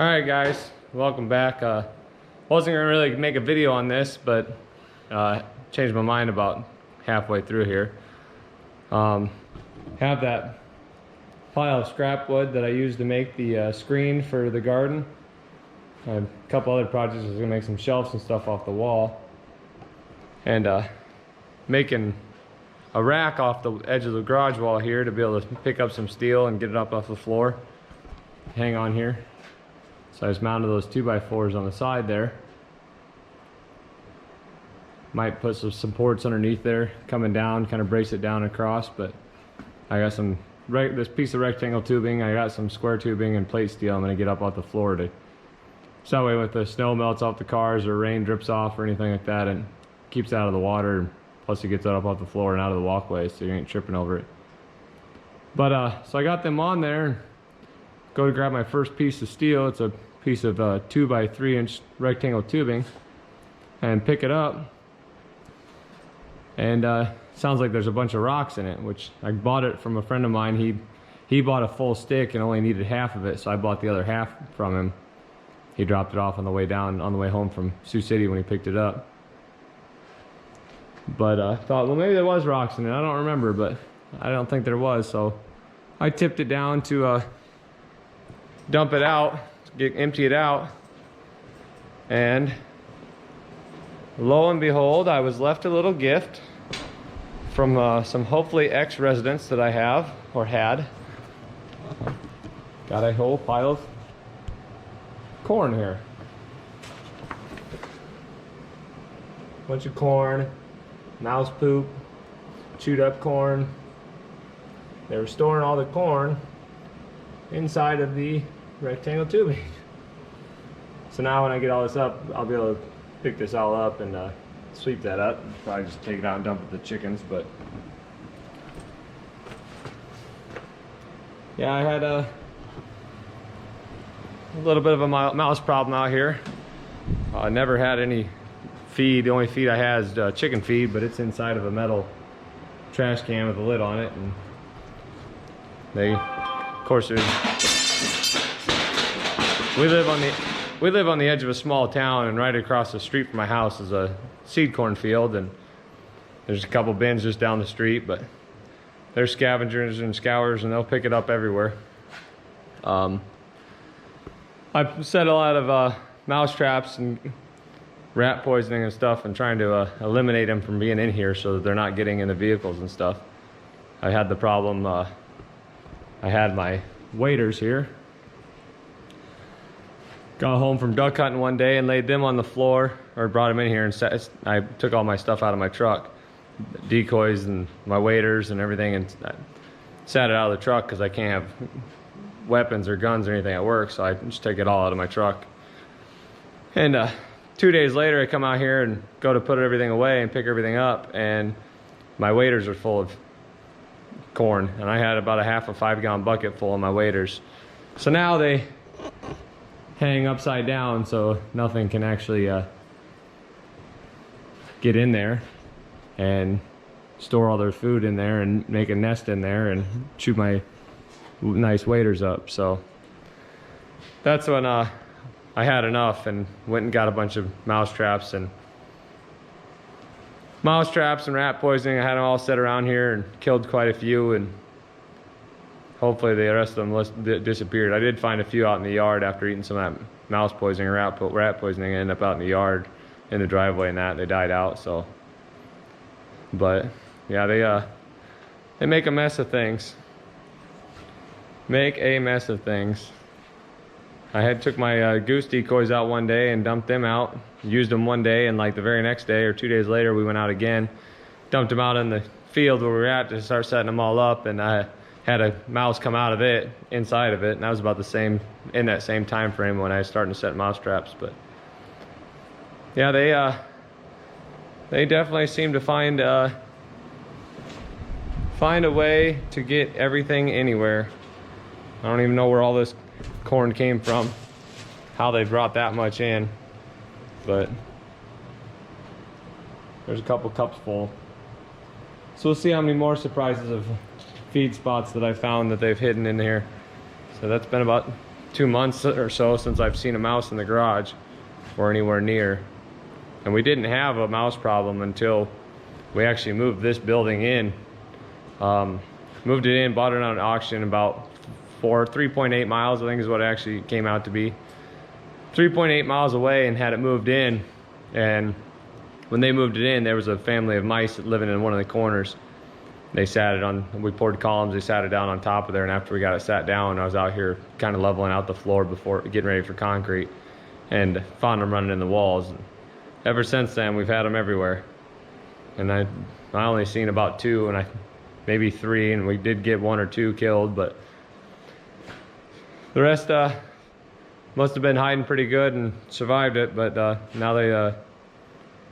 Alright guys, welcome back. Wasn't gonna really make a video on this, but changed my mind about halfway through here. Have that pile of scrap wood that I used to make the screen for the garden. I have a couple other projects. I was gonna make some shelves and stuff off the wall. And making a rack off the edge of the garage wall here to be able to pick up some steel and get it up off the floor. Hang on here. So I just mounted those 2x4s on the side there. Might put some supports underneath there, coming down, kind of brace it down across, but I got some, this piece of rectangle tubing, I got some square tubing and plate steel I'm gonna get up off the floor to, so that way if the snow melts off the cars or rain drips off or anything like that, and keeps it out of the water, plus it gets it up off the floor and out of the walkway so you ain't tripping over it. But so I got them on there, go to grab my first piece of steel. It's a piece of 2x3 inch rectangle tubing, and pick it up, and sounds like there's a bunch of rocks in it, which I bought it from a friend of mine. He bought a full stick and only needed half of it, so I bought the other half from him. He dropped it off on the way down, on the way home from Sioux City when he picked it up. But I thought, well, maybe there was rocks in it. I don't remember, but I don't think there was, so I tipped it down to dump it out, empty it out, and lo and behold, I was left a little gift from some hopefully ex-residents that I have or had. Got a whole pile of corn here. Bunch of corn, mouse poop, chewed up corn. They were storing all the corn inside of the rectangle tubing. So now when I get all this up, I'll be able to pick this all up and sweep that up. Probably just take it out and dump it to the chickens, but yeah, I had a little bit of a mouse problem out here. I never had any feed. The only feed I had is chicken feed, but it's inside of a metal trash can with a lid on it, and they, of course, we live on the edge of a small town, and right across the street from my house is a seed corn field, and there's a couple bins just down the street, but they're scavengers and scours, and they'll pick it up everywhere. I've set a lot of mouse traps and rat poisoning and stuff, and trying to eliminate them from being in here so that they're not getting in the vehicles and stuff. I had the problem, I had my waders here. Got home from duck hunting one day and laid them on the floor, or brought them in here and I took all my stuff out of my truck, decoys and my waders and everything, and I sat it out of the truck because I can't have weapons or guns or anything at work, so I just take it all out of my truck. And 2 days later I come out here and go to put everything away and pick everything up, and my waders are full of corn, and I had about a half a 5-gallon bucket full of my waders. So now they hang upside down so nothing can actually get in there and store all their food in there and make a nest in there and chew my nice waders up. So that's when I had enough and went and got a bunch of mouse traps and rat poisoning. I had them all set around here and killed quite a few, and hopefully the rest of them disappeared. I did find a few out in the yard after eating some of that mouse poisoning or rat poisoning. I ended up out in the yard in the driveway, and they died out. So, but yeah, they make a mess of things. Make a mess of things. I took my goose decoys out one day and dumped them out. Used them one day, and like the very next day or 2 days later, we went out again, dumped them out in the field where we were at to start setting them all up, and I had a mouse come out of it, inside of it, and that was about the same, in that same time frame when I was starting to set mouse traps. But yeah, they definitely seem to find a way to get everything anywhere. I don't even know where all this corn came from, how they brought that much in, but there's a couple cups full. So we'll see how many more surprises of feed spots that I found that they've hidden in here. So that's been about 2 months or so since I've seen a mouse in the garage or anywhere near. And we didn't have a mouse problem until we actually moved this building in. Moved it in, bought it on an auction about 3.8 miles, I think is what it actually came out to be. 3.8 miles away, and had it moved in. And when they moved it in, there was a family of mice living in one of the corners. They sat it on, we poured columns, they sat it down on top of there, and after we got it sat down, I was out here kind of leveling out the floor before getting ready for concrete, and found them running in the walls. Ever since then, we've had them everywhere. And I only seen about 2, and maybe 3, and we did get 1 or 2 killed, but the rest must have been hiding pretty good and survived it. But now they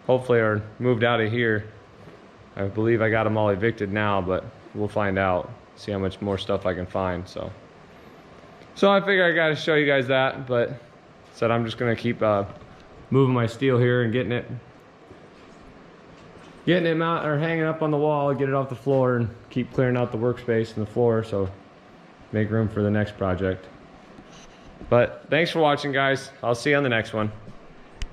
hopefully are moved out of here. I believe I got them all evicted now, but we'll find out, see how much more stuff I can find. So I figure I got to show you guys that, but said I'm just gonna keep moving my steel here and getting it out or hanging up on the wall, get it off the floor, and keep clearing out the workspace and the floor, so make room for the next project. But thanks for watching, guys. I'll see you on the next one.